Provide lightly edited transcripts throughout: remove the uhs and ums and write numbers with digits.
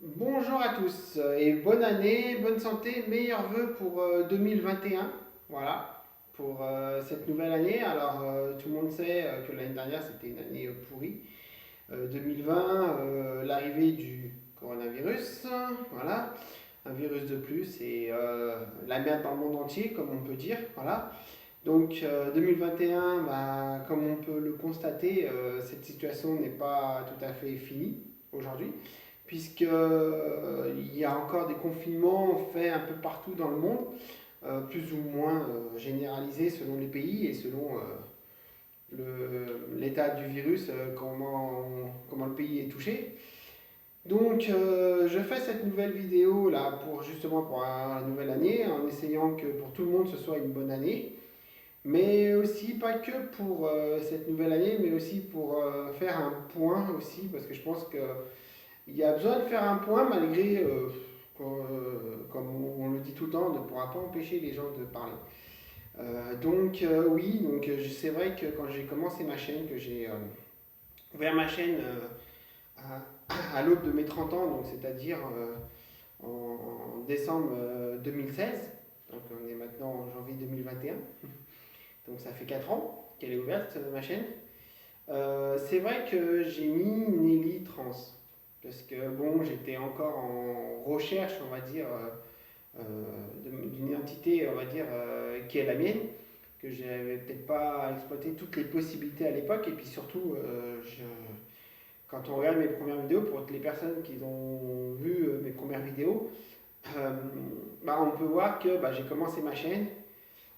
Bonjour à tous et bonne année, bonne santé, meilleurs vœux pour 2021. Voilà, pour cette nouvelle année. Alors, tout le monde sait que l'année dernière c'était une année pourrie. 2020, l'arrivée du coronavirus, voilà, un virus de plus et la merde dans le monde entier, comme on peut dire. Voilà. Donc 2021, bah, comme on peut le constater, cette situation n'est pas tout à fait finie aujourd'hui, puisque il y a encore des confinements faits un peu partout dans le monde, plus ou moins généralisés selon les pays et selon l'état du virus, comment le pays est touché. Donc je fais cette nouvelle vidéo là pour justement pour la nouvelle année, en essayant que pour tout le monde ce soit une bonne année. Mais aussi, pas que pour cette nouvelle année, mais aussi pour faire un point aussi, parce que je pense qu'il y a besoin de faire un point malgré, comme on le dit tout le temps, on ne pourra pas empêcher les gens de parler. Oui, c'est vrai que quand j'ai commencé ma chaîne, que j'ai ouvert ma chaîne à l'aube de mes 30 ans, donc c'est-à-dire en décembre 2016, donc on est maintenant en janvier 2021, donc ça fait 4 ans qu'elle est ouverte, ma chaîne. C'est vrai que j'ai mis Nelly Trans. Parce que bon, j'étais encore en recherche, on va dire, d'une identité, on va dire, qui est la mienne, que j'avais peut-être pas exploité toutes les possibilités à l'époque. Et puis surtout, quand on regarde mes premières vidéos, pour les personnes qui ont vu mes premières vidéos, euh, bah, on peut voir que bah, j'ai commencé ma chaîne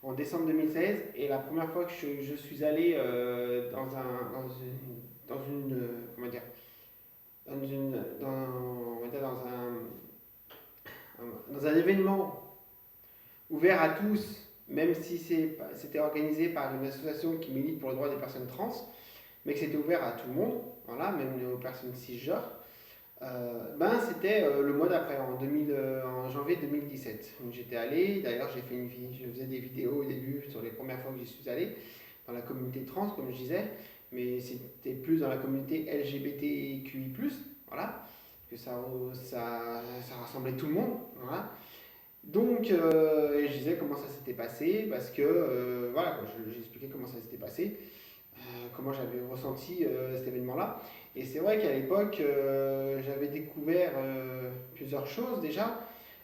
en décembre 2016 et la première fois que je suis allé dans une comment dire dans une dans, on va dire dans un événement ouvert à tous, même si c'était organisé par une association qui milite pour le droit des personnes trans, mais que c'était ouvert à tout le monde, voilà, même aux personnes cisgenres. Ben, c'était le mois d'après, en janvier 2017. Donc, j'étais allé, d'ailleurs je faisais des vidéos au début sur les premières fois que j'y suis allé, dans la communauté trans, comme je disais, mais c'était plus dans la communauté LGBTQI+, voilà, que ça rassemblait tout le monde, voilà. Donc, et je disais comment ça s'était passé, parce que, voilà, j'expliquais comment ça s'était passé, comment j'avais ressenti cet événement-là. Et c'est vrai qu'à l'époque, j'avais découvert plusieurs choses déjà,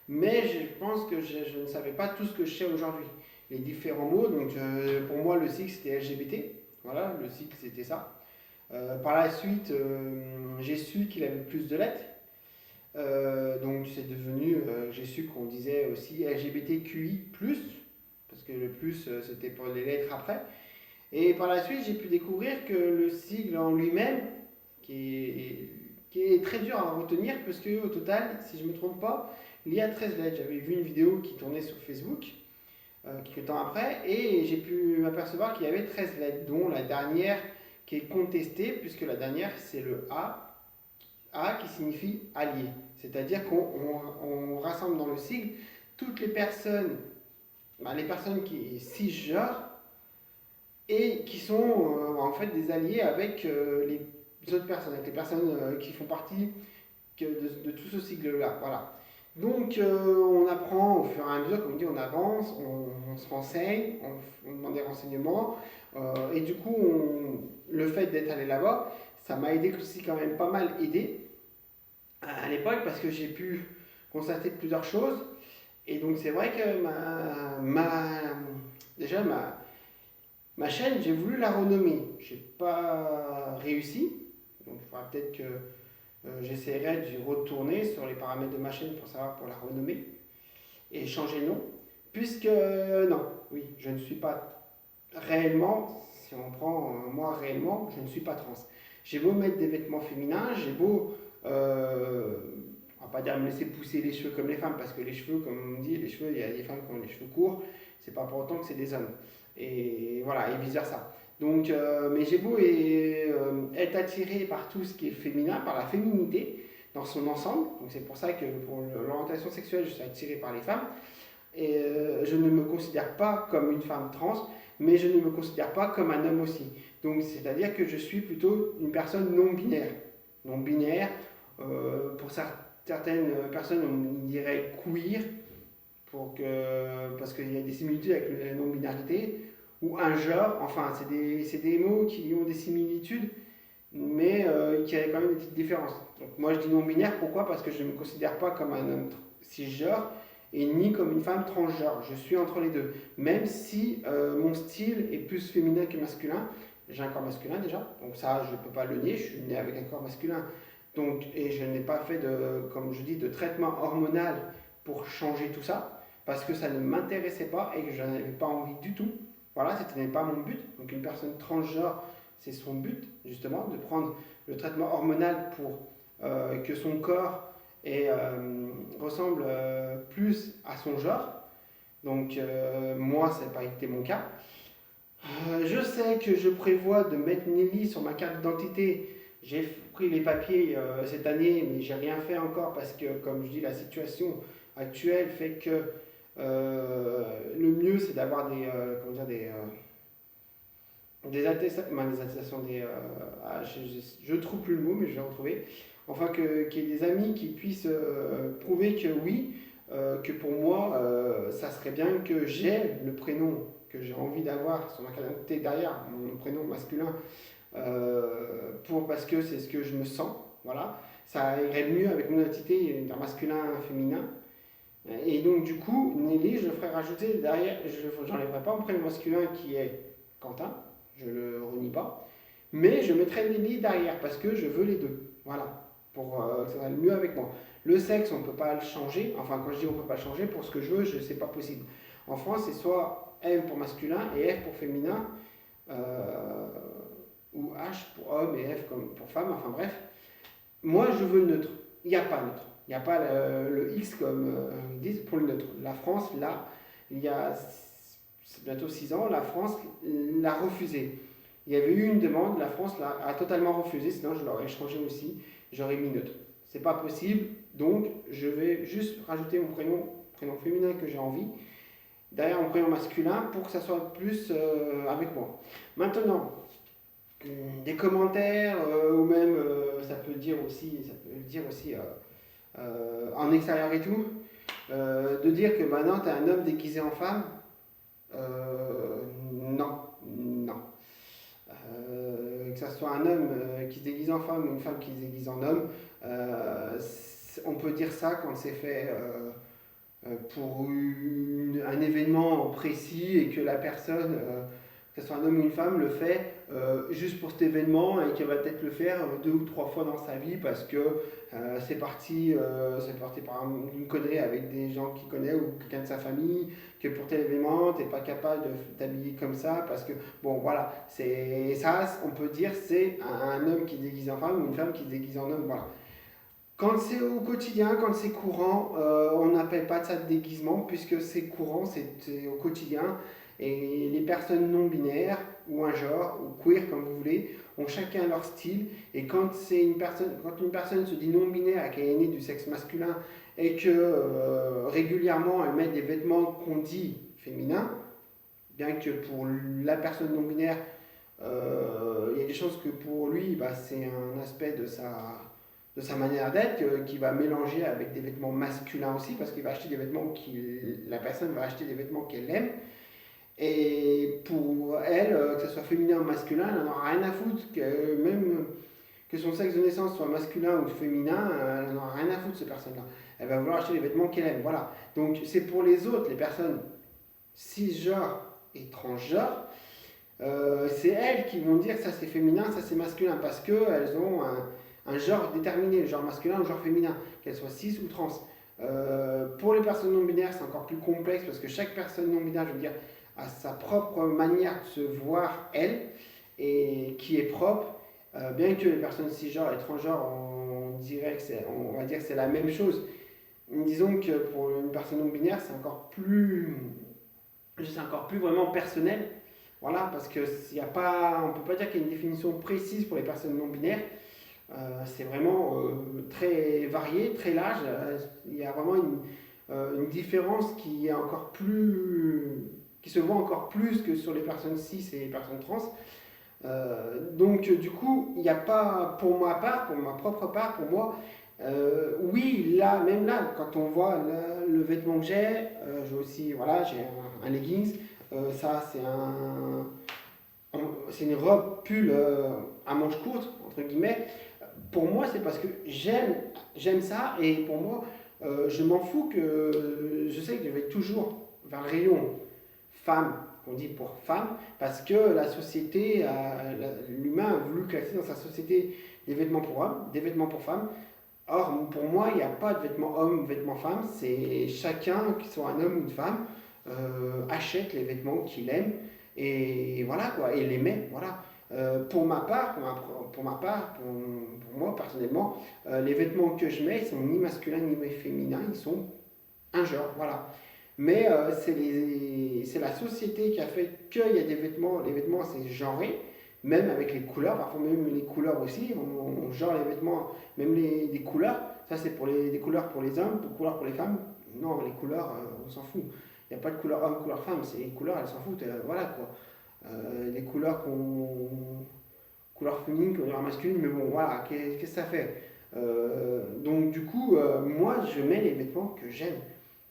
mais je pense que je ne savais pas tout ce que je sais aujourd'hui. Les différents mots, donc pour moi le cycle c'était LGBT, voilà, le cycle c'était ça. Par la suite, j'ai su qu'il avait plus de lettres, donc c'est devenu, j'ai su qu'on disait aussi LGBTQI+, parce que le plus c'était pour les lettres après. Et par la suite, j'ai pu découvrir que le sigle en lui-même, qui est, qui est très dur à retenir, parce qu'au total, si je ne me trompe pas, il y a 13 lettres. J'avais vu une vidéo qui tournait sur Facebook quelques temps après, et j'ai pu m'apercevoir qu'il y avait 13 lettres, dont la dernière qui est contestée, puisque la dernière c'est le A qui signifie allié. C'est-à-dire qu'on rassemble dans le sigle toutes les personnes, ben, les personnes qui cisgenres et qui sont en fait des alliés avec les autres personnes, avec les personnes qui font partie de tout ce sigle-là. Voilà. Donc on apprend au fur et à mesure, comme on dit, on avance, on se renseigne, on demande des renseignements, et du coup, le fait d'être allé là-bas, ça m'a aidé aussi quand même pas mal aidé à l'époque parce que j'ai pu constater plusieurs choses. Et donc c'est vrai que déjà ma chaîne, j'ai voulu la renommer. J'ai pas réussi. Donc il faudra peut-être que j'essaierai de retourner sur les paramètres de ma chaîne pour savoir pour la renommer et changer le nom. Puisque non, oui, je ne suis pas réellement, si on prend moi réellement, je ne suis pas trans. J'ai beau mettre des vêtements féminins, j'ai beau, on va pas dire me laisser pousser les cheveux comme les femmes, parce que les cheveux, comme on dit, les cheveux, il y a des femmes qui ont les cheveux courts, c'est pas pour autant que c'est des hommes. Et voilà, et vice versa. Donc, mais j'ai beau être attiré par tout ce qui est féminin, par la féminité dans son ensemble. Donc c'est pour ça que pour l'orientation sexuelle, je suis attiré par les femmes. Et je ne me considère pas comme une femme trans, mais je ne me considère pas comme un homme aussi. Donc c'est-à-dire que je suis plutôt une personne non binaire. Non binaire, pour certains. certaines personnes on dirait queer, parce qu'il y a des similitudes avec la non-binarité, ou un genre, enfin, c'est des mots qui ont des similitudes, mais qui a quand même des petites différences. Donc moi je dis non-binaire, pourquoi? Parce que je ne me considère pas comme un homme cisgenre et ni comme une femme transgenre. Je suis entre les deux. Même si mon style est plus féminin que masculin, j'ai un corps masculin déjà, donc ça je ne peux pas le nier, je suis né avec un corps masculin. Donc, et je n'ai pas fait de, comme je dis, de traitement hormonal pour changer tout ça, parce que ça ne m'intéressais pas et que je n'avais pas envie du tout. Voilà, ce n'était pas mon but. Donc une personne transgenre, c'est son but, justement, de prendre le traitement hormonal pour que son corps ressemble plus à son genre. Donc moi, ça n'a pas été mon cas. Je sais que je prévois de mettre Nelly sur ma carte d'identité. J'ai pris les papiers cette année, mais j'ai rien fait encore parce que, comme je dis, la situation actuelle fait que le mieux c'est d'avoir comment dire, des attestations, je trouve plus le mot, mais je vais en trouver. Enfin, qu'il y ait des amis qui puissent prouver que oui, que pour moi, ça serait bien que j'ai le prénom que j'ai envie d'avoir sur ma carte d'identité derrière mon prénom masculin, parce que c'est ce que je me sens. Voilà. Ça irait mieux avec mon identité d'un masculin féminin. Et donc, du coup, Nelly, je le ferai rajouter derrière. Je n'enlèverai pas mon prénom masculin qui est Quentin, je ne le renie pas. Mais je mettrai Nelly derrière parce que je veux les deux. Voilà. Pour que ça aille mieux avec moi. Le sexe, on ne peut pas le changer. Enfin, quand je dis on ne peut pas le changer, pour ce que je veux, c'est pas possible. En France, c'est soit M pour masculin et F pour féminin. Ou H pour homme et F comme pour femme. Enfin bref. Moi, je veux le neutre. Il n'y a pas neutre. Il n'y a pas le X comme ils disent pour le neutre. La France, là, il y a bientôt 6 ans, la France l'a refusé. Il y avait eu une demande, la France a totalement refusé, sinon je l'aurais changé aussi, j'aurais mis neutre. C'est pas possible, donc je vais juste rajouter mon prénom féminin que j'ai envie, derrière mon prénom masculin pour que ça soit plus avec moi. Maintenant, des commentaires ou même ça peut dire aussi en extérieur et tout, de dire que maintenant tu es un homme déguisé en femme. Non, non. Que ce soit un homme qui se déguise en femme ou une femme qui se déguise en homme, on peut dire ça quand c'est fait pour un événement précis et que la personne, que ce soit un homme ou une femme, le fait juste pour cet événement et qu'elle va peut-être le faire 2 ou 3 fois dans sa vie parce que c'est parti par une connerie avec des gens qu'il connaît ou quelqu'un de sa famille, que pour tel événement, tu n'es pas capable de t'habiller comme ça parce que, bon voilà, c'est ça, on peut dire c'est un homme qui se déguise en femme ou une femme qui se déguise en homme, voilà. Quand c'est au quotidien, quand c'est courant, on n'appelle pas ça de déguisement puisque c'est courant, c'est au quotidien. Et les personnes non binaires, ou un genre, ou queer comme vous voulez, ont chacun leur style. Et quand une personne se dit non binaire et qu'elle est née du sexe masculin et que régulièrement elle met des vêtements qu'on dit féminins, bien que pour la personne non binaire, il y a des choses que pour lui, bah, c'est un aspect de sa manière d'être qui va mélanger avec des vêtements masculins aussi parce qu'il va acheter des vêtements la personne va acheter des vêtements qu'elle aime et pour elle que ce soit féminin ou masculin elle n'en aura rien à foutre que même que son sexe de naissance soit masculin ou féminin elle n'en aura rien à foutre cette personne là elle va vouloir acheter les vêtements qu'elle aime voilà donc c'est pour les autres les personnes cisgenres et transgenres c'est elles qui vont dire ça c'est féminin ça c'est masculin parce qu'elles ont un genre déterminé, genre masculin ou genre féminin, qu'elle soit cis ou trans. Pour les personnes non binaires, c'est encore plus complexe parce que chaque personne non binaire, je veux dire, a sa propre manière de se voir elle et qui est propre. Bien que les personnes cisgenres et transgenres, on va dire que c'est la même chose. Disons que pour une personne non binaire, c'est encore plus vraiment personnel. Voilà, parce que on ne peut pas dire qu'il y a une définition précise pour les personnes non binaires. C'est vraiment très varié, très large. Il y a vraiment une différence qui se voit encore plus que sur les personnes cis et les personnes trans. Donc du coup, il n'y a pas, pour ma propre part, pour moi, Oui, là, même là, quand on voit le vêtement que j'ai aussi, voilà, j'ai un leggings. Ça, c'est une robe pull à manches courtes, entre guillemets. Pour moi, c'est parce que j'aime ça, et pour moi, je m'en fous que je sais que je vais toujours vers le rayon femme, qu'on dit pour femme, parce que la société, l'humain a voulu classer dans sa société des vêtements pour hommes, des vêtements pour femmes. Or, pour moi, il n'y a pas de vêtements hommes, vêtements femmes, c'est chacun, qu'il soit un homme ou une femme, achète les vêtements qu'il aime, et voilà quoi, et les met, voilà. Pour ma part, pour moi personnellement, les vêtements que je mets, ils sont ni masculins ni féminins, ils sont un genre, voilà. Mais c'est la société qui a fait qu'il y a des vêtements, les vêtements c'est genré, même avec les couleurs, parfois même les couleurs aussi, on genre les vêtements, même des couleurs, ça c'est pour des couleurs pour les hommes, des couleurs pour les femmes, non, les couleurs, on s'en fout. Il n'y a pas de couleur homme, couleur femme, c'est les couleurs, elles s'en foutent, voilà quoi. Les couleurs couleur féminine, couleur masculine, mais bon, voilà, qu'est-ce que ça fait? Donc du coup, moi je mets les vêtements que j'aime.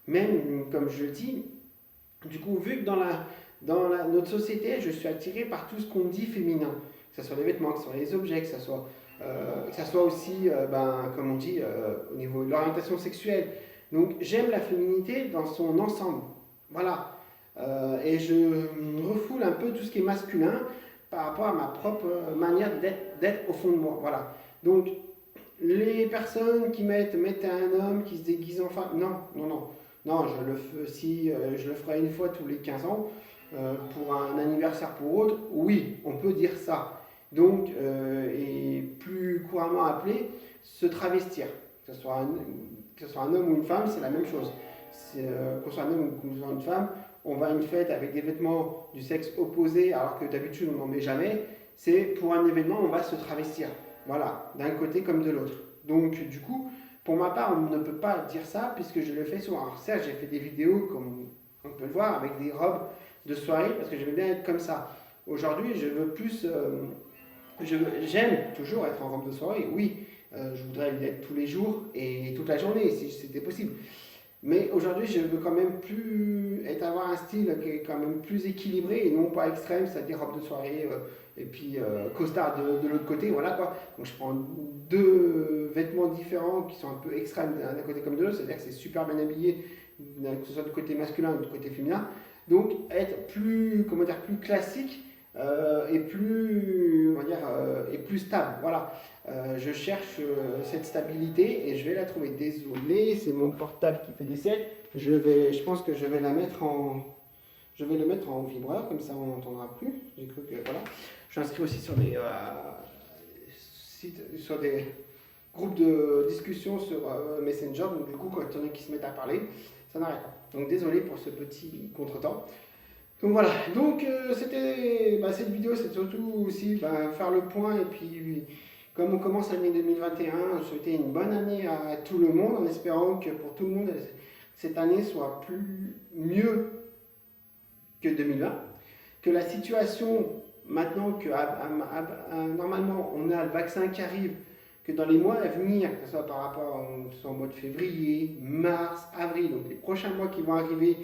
Même, comme je le dis, du coup, vu que notre société, je suis attiré par tout ce qu'on dit féminin, que ce soit les vêtements, que ce soit les objets, que ça soit aussi, comme on dit, au niveau de l'orientation sexuelle. Donc, j'aime la féminité dans son ensemble. Voilà. Et je refoule un peu tout ce qui est masculin par rapport à ma propre manière d'être au fond de moi. Voilà. Donc, les personnes qui mettent un homme qui se déguise en femme, non, non, non. Non, je le ferai une fois tous les 15 ans, pour un anniversaire pour autre, oui, on peut dire ça. Donc, et plus couramment appelé, se travestir. Que ce soit un homme ou une femme, c'est la même chose. Que ce soit un homme ou que ce soit une femme, on va à une fête avec des vêtements du sexe opposé, alors que d'habitude on n'en met jamais. C'est pour un événement, on va se travestir. Voilà, d'un côté comme de l'autre. Donc, du coup, pour ma part, on ne peut pas dire ça puisque je le fais souvent. Alors, certes, j'ai fait des vidéos, comme on peut le voir, avec des robes de soirée parce que j'aimais bien être comme ça. Aujourd'hui, je veux plus. J'aime toujours être en robe de soirée, oui. Je voudrais l'être tous les jours et toute la journée si c'était possible. Mais aujourd'hui, je veux quand même avoir un style qui est quand même plus équilibré et non pas extrême, c'est-à-dire robe de soirée et puis costard de l'autre côté, voilà quoi. Donc je prends deux vêtements différents qui sont un peu extrêmes d'un côté comme de l'autre, c'est-à-dire que c'est super bien habillé, que ce soit du côté masculin ou du côté féminin. Donc être plus, comment dire, plus classique et plus, on va dire, et plus stable, voilà. Je cherche cette stabilité et je vais la trouver. Désolé, c'est mon portable qui fait des sièges. Je pense que je vais le mettre en vibreur, comme ça on n'entendra plus. J'ai cru que voilà. Je suis inscrit aussi sur des sites, sur des groupes de discussion sur Messenger. Donc du coup, quand il y en a qui se mettent à parler, ça n'arrête pas. Donc désolé pour ce petit contretemps. Donc voilà, donc cette vidéo, c'est surtout aussi faire le point et puis comme on commence l'année 2021, je souhaitais une bonne année à tout le monde en espérant que pour tout le monde, cette année soit mieux que 2020, que la situation, maintenant que normalement on a le vaccin qui arrive, que dans les mois à venir, que ce soit par rapport au mois de février, mars, avril, donc les prochains mois qui vont arriver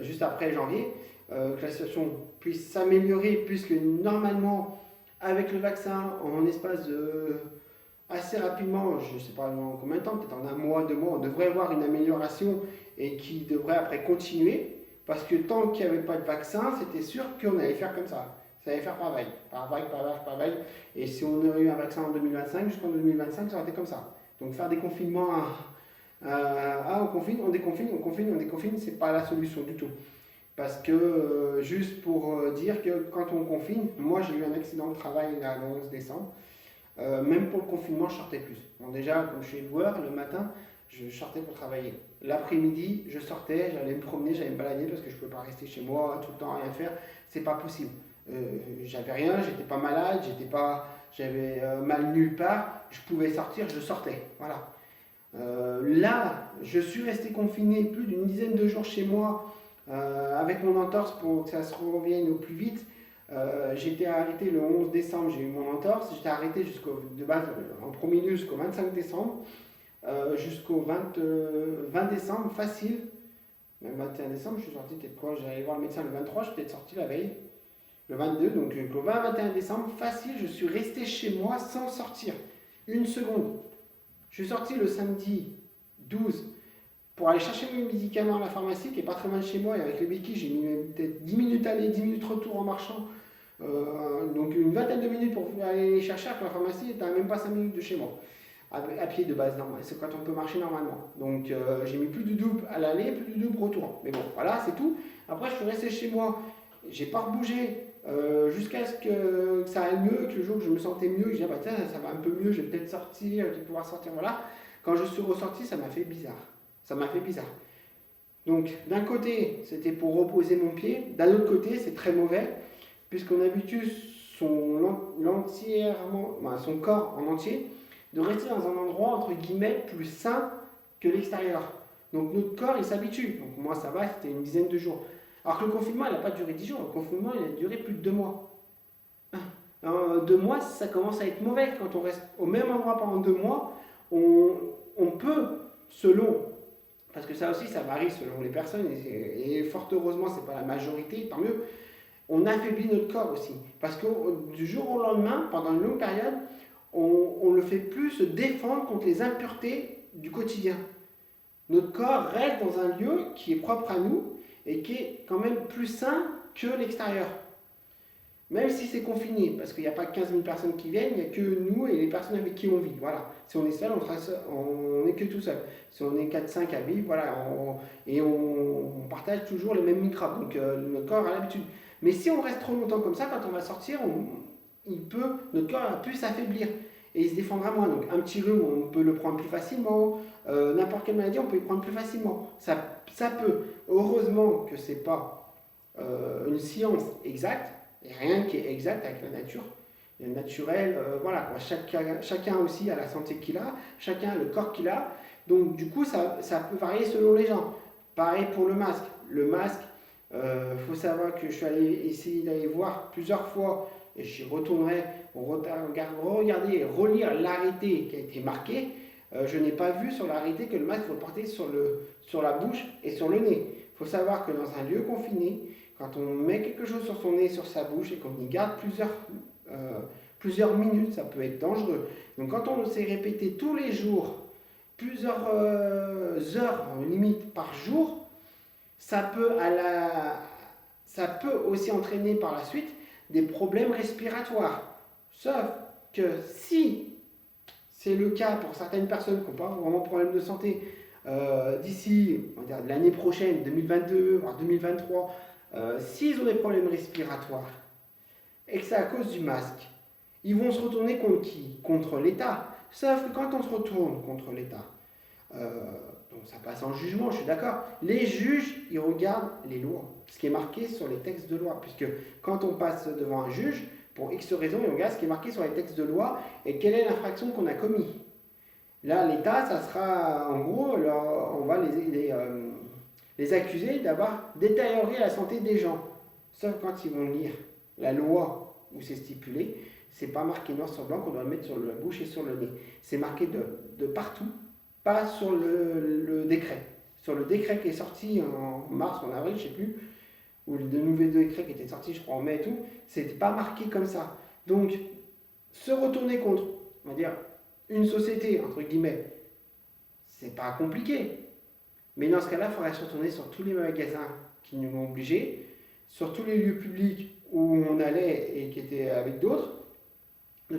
juste après janvier, que la situation puisse s'améliorer puisque normalement avec le vaccin, en espace de assez rapidement, je ne sais pas en combien de temps, peut-être en un mois, 2 mois, on devrait voir une amélioration et qui devrait après continuer. Parce que tant qu'il n'y avait pas de vaccin, c'était sûr qu'on allait faire comme ça. Ça allait faire par vague, par vague, par vague, par vague. Et si on aurait eu un vaccin en 2025, jusqu'en 2025, ça aurait été comme ça. Donc faire des confinements, on confine, on déconfine, on confine, on déconfine, c'est pas la solution du tout. Parce que, juste pour dire que quand on confine, moi j'ai eu un accident de travail là, le 11 décembre, même pour le confinement, je sortais plus. Bon, déjà, comme je suis éboueur, le matin, je sortais pour travailler. L'après-midi, je sortais, j'allais me promener, j'allais me balader parce que je ne pouvais pas rester chez moi tout le temps à rien faire. C'est pas possible. J'avais rien, j'étais pas malade, j'avais mal nulle part. Je pouvais sortir, je sortais. Voilà. Là, je suis resté confiné plus d'une dizaine de jours chez moi avec mon entorse pour que ça se revienne au plus vite. J'ai été arrêté le 11 décembre, j'ai eu mon entorse. J'étais arrêté de base en premier lieu jusqu'au 25 décembre, jusqu'au 20 décembre, facile. Même 21 décembre, je suis sorti peut-être quoi? J'allais voir le médecin le 23, je suis peut-être sorti la veille. Le 22, donc le 20-21 décembre, facile, je suis resté chez moi sans sortir. Une seconde. Je suis sorti le samedi 12 pour aller chercher mes médicaments à la pharmacie qui est pas très loin de chez moi. Et avec le béquille, j'ai mis peut-être 10 minutes aller, 10 minutes retour en marchant. Donc une vingtaine de minutes pour aller les chercher à la pharmacie, et t'as même pas 5 minutes de chez moi. À pied de base, normal. C'est quand on peut marcher normalement. Donc j'ai mis plus de double à l'aller, plus de double retour. Mais bon, voilà, c'est tout. Après, je suis resté chez moi. J'ai pas rebougé jusqu'à ce que ça aille mieux, que le jour que je me sentais mieux, je disais, bah tiens, ça va un peu mieux, je vais peut-être sortir, je vais pouvoir sortir, voilà. Quand je suis ressorti, ça m'a fait bizarre. Ça m'a fait bizarre. Donc, d'un côté, c'était pour reposer mon pied. D'un autre côté, c'est très mauvais, puisqu'on habitue son corps en entier de rester dans un endroit, entre guillemets, plus sain que l'extérieur. Donc, notre corps, il s'habitue. Donc, moi, ça va, c'était une dizaine de jours. Alors que le confinement, il n'a pas duré 10 jours. Le confinement, il a duré plus de 2 mois. 2 mois, ça commence à être mauvais. Quand on reste au même endroit pendant 2 mois, on peut, selon, parce que ça aussi, ça varie selon les personnes, et fort heureusement, ce n'est pas la majorité, tant mieux, on affaiblit notre corps aussi. Parce que du jour au lendemain, pendant une longue période, on le fait plus se défendre contre les impuretés du quotidien. Notre corps reste dans un lieu qui est propre à nous et qui est quand même plus sain que l'extérieur. Même si c'est confiné, parce qu'il n'y a pas 15 000 personnes qui viennent, il n'y a que nous et les personnes avec qui on vit. Voilà. Si on est seul, on n'est que tout seul. Si on est 4-5 à vivre, voilà, on partage toujours les mêmes microbes. Donc notre corps a l'habitude. Mais si on reste trop longtemps comme ça, quand on va sortir, notre corps a pu s'affaiblir et il se défendra moins. Donc un petit rhume, on peut le prendre plus facilement. N'importe quelle maladie, on peut y prendre plus facilement. Ça peut. Heureusement que ce n'est pas une science exacte. Il n'y a rien qui est exact avec la nature. Le naturel, voilà, quoi. Chacun aussi a la santé qu'il a, chacun a le corps qu'il a. Donc du coup, ça peut varier selon les gens. Pareil pour le masque. Le masque, faut savoir que je suis allé essayer d'aller voir plusieurs fois, et j'y retournerai, regarder et relire l'arrêté qui a été marqué. Je n'ai pas vu sur l'arrêté que le masque faut le porter sur la bouche et sur le nez. Il faut savoir que dans un lieu confiné, quand on met quelque chose sur son nez, sur sa bouche, et qu'on y garde plusieurs minutes, ça peut être dangereux. Donc quand on s'est répété tous les jours, plusieurs heures limite par jour, ça peut aussi entraîner par la suite des problèmes respiratoires. Sauf que si c'est le cas pour certaines personnes qui n'ont pas vraiment de problème de santé, d'ici l'année prochaine, 2022, voire 2023, s'ils ont des problèmes respiratoires et que c'est à cause du masque, ils vont se retourner contre qui? Contre l'État. Sauf que quand on se retourne contre l'État, donc ça passe en jugement, je suis d'accord, les juges, ils regardent les lois, ce qui est marqué sur les textes de loi, puisque quand on passe devant un juge, pour X raisons, ils regardent ce qui est marqué sur les textes de loi et quelle est l'infraction qu'on a commise. Là, l'État, ça sera, en gros, on va les accuser d'avoir détérioré la santé des gens. Sauf quand ils vont lire la loi où c'est stipulé, c'est pas marqué noir sur blanc qu'on doit le mettre sur la bouche et sur le nez. C'est marqué de partout, pas sur le décret. Sur le décret qui est sorti en mars ou en avril, je ne sais plus, ou le nouveau décret qui était sorti, je crois, en mai et tout, c'était pas marqué comme ça. Donc, se retourner contre, on va dire, une société, entre guillemets, c'est pas compliqué. Mais dans ce cas-là, il faudrait se retourner sur tous les magasins qui nous ont obligés, sur tous les lieux publics où on allait et qui étaient avec d'autres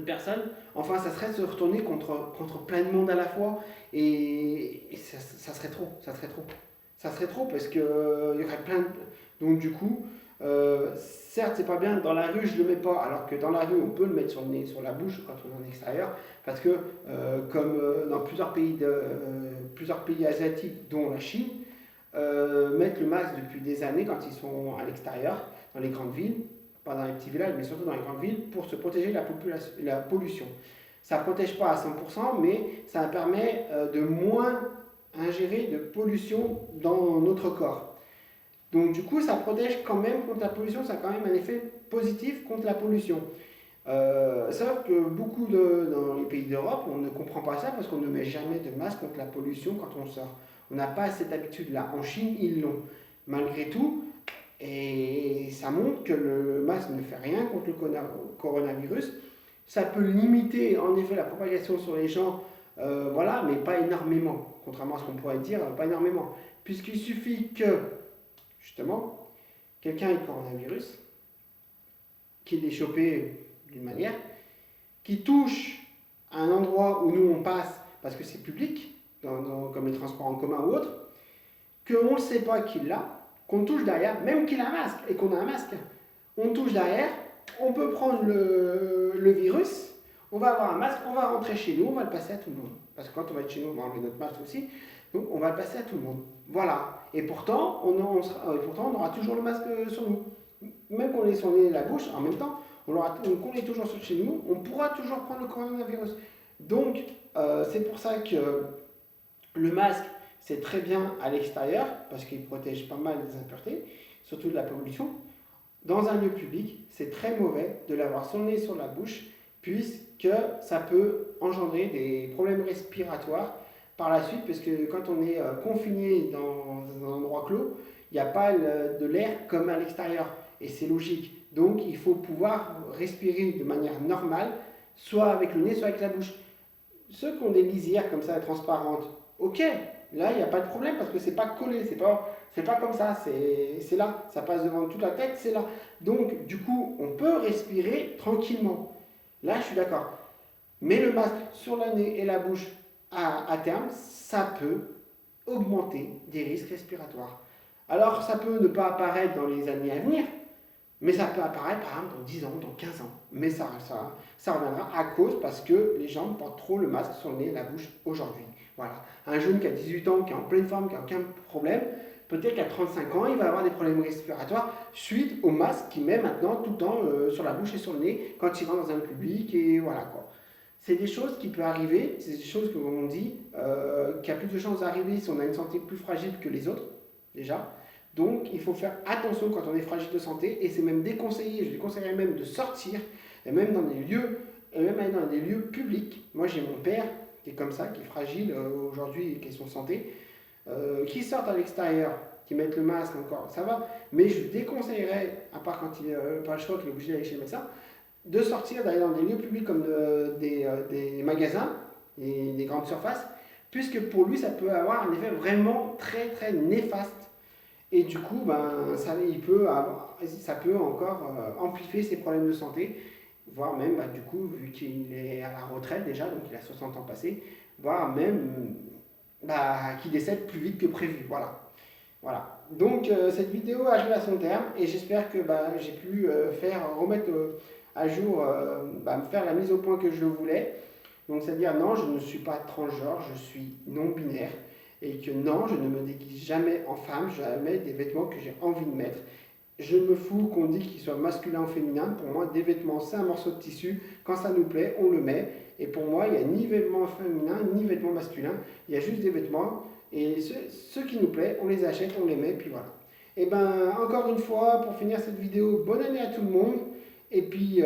personnes. Enfin, ça serait se retourner contre plein de monde à la fois. Et ça serait trop. Ça serait trop parce qu'il y aurait plein de... Donc du coup, certes, c'est pas bien, dans la rue, je le mets pas, alors que dans la rue, on peut le mettre sur le nez, sur la bouche quand on est en extérieur, parce que, comme dans plusieurs pays asiatiques, dont la Chine, mettent le masque depuis des années quand ils sont à l'extérieur, dans les grandes villes, pas dans les petits villages, mais surtout dans les grandes villes, pour se protéger de la pollution. Ça ne protège pas à 100%, mais ça permet de moins ingérer de pollution dans notre corps. Donc du coup, ça protège quand même contre la pollution, ça a quand même un effet positif contre la pollution. Sauf que dans les pays d'Europe, on ne comprend pas ça parce qu'on ne met jamais de masque contre la pollution quand on sort. On n'a pas cette habitude-là. En Chine, ils l'ont. Malgré tout, et ça montre que le masque ne fait rien contre le coronavirus. Ça peut limiter en effet la propagation sur les gens, voilà, mais pas énormément. Contrairement à ce qu'on pourrait dire, pas énormément. Puisqu'il suffit que, justement, quelqu'un ait le coronavirus, qu'il l'ait chopé d'une manière, qui touche à un endroit où nous on passe, parce que c'est public, comme les transports en commun ou autres, qu'on ne sait pas qu'il l'a, qu'on touche derrière, même qu'il a un masque et qu'on a un masque, on touche derrière, on peut prendre le virus, on va avoir un masque, on va rentrer chez nous, on va le passer à tout le monde. Parce que quand on va être chez nous, on va enlever notre masque aussi, donc on va le passer à tout le monde. Voilà. Et pourtant, on aura toujours le masque sur nous. Même qu'on ait son nez et la bouche, en même temps, qu'on est toujours chez nous, on pourra toujours prendre le coronavirus. Donc, c'est pour ça que le masque, c'est très bien à l'extérieur, parce qu'il protège pas mal des impuretés, surtout de la pollution. Dans un lieu public, c'est très mauvais de l'avoir son nez sur la bouche, puisque ça peut engendrer des problèmes respiratoires par la suite, parce que quand on est confiné dans un endroit clos, il n'y a pas de l'air comme à l'extérieur, et c'est logique. Donc il faut pouvoir respirer de manière normale, soit avec le nez, soit avec la bouche. Ceux qui ont des lisières comme ça, transparentes, ok, là il n'y a pas de problème parce que c'est pas collé, c'est pas comme ça, c'est là, ça passe devant toute la tête, c'est là. Donc du coup, on peut respirer tranquillement. Là, je suis d'accord. Mais le masque sur le nez et la bouche, à terme, ça peut augmenter des risques respiratoires. Alors, ça peut ne pas apparaître dans les années à venir, mais ça peut apparaître par exemple dans 10 ans, dans 15 ans. Mais ça reviendra à cause parce que les gens portent trop le masque sur le nez et la bouche aujourd'hui. Voilà. Un jeune qui a 18 ans, qui est en pleine forme, qui n'a aucun problème, peut-être qu'à 35 ans, il va avoir des problèmes respiratoires suite au masque qu'il met maintenant tout le temps sur la bouche et sur le nez quand il rentre dans un public. Et voilà quoi. C'est des choses qui peuvent arriver, c'est des choses que, comme on dit, qui a plus de chances d'arriver si on a une santé plus fragile que les autres, déjà. Donc, il faut faire attention quand on est fragile de santé, et c'est même déconseillé, je déconseillerais même de sortir, et même dans des lieux publics. Moi, j'ai mon père qui est comme ça, qui est fragile aujourd'hui, question santé, qui sortent à l'extérieur, qui mettent le masque encore, ça va, mais je déconseillerais, à part quand il n'a pas le choix, qu'il est obligé d'aller chez le médecin, de sortir, d'aller dans des lieux publics comme des magasins et des grandes surfaces, puisque pour lui, ça peut avoir un effet vraiment très très néfaste. Et du coup, ça peut encore amplifier ses problèmes de santé, voire même, du coup, vu qu'il est à la retraite déjà, donc il a 60 ans passés, voire même qu'il décède plus vite que prévu. Voilà. Donc cette vidéo arrive à son terme et j'espère que j'ai pu remettre à jour, faire la mise au point que je voulais. Donc c'est-à-dire non, je ne suis pas transgenre, je suis non-binaire. Et que non, je ne me déguise jamais en femme, jamais des vêtements que j'ai envie de mettre. Je me fous qu'on dit qu'ils soient masculins ou féminins. Pour moi, des vêtements, c'est un morceau de tissu. Quand ça nous plaît, on le met. Et pour moi, il n'y a ni vêtements féminins, ni vêtements masculins. Il y a juste des vêtements. Et ceux qui nous plaisent, on les achète, on les met, puis voilà. Et encore une fois, pour finir cette vidéo, bonne année à tout le monde. Et puis,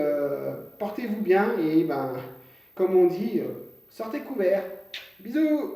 portez-vous bien. Et comme on dit, sortez couverts. Bisous!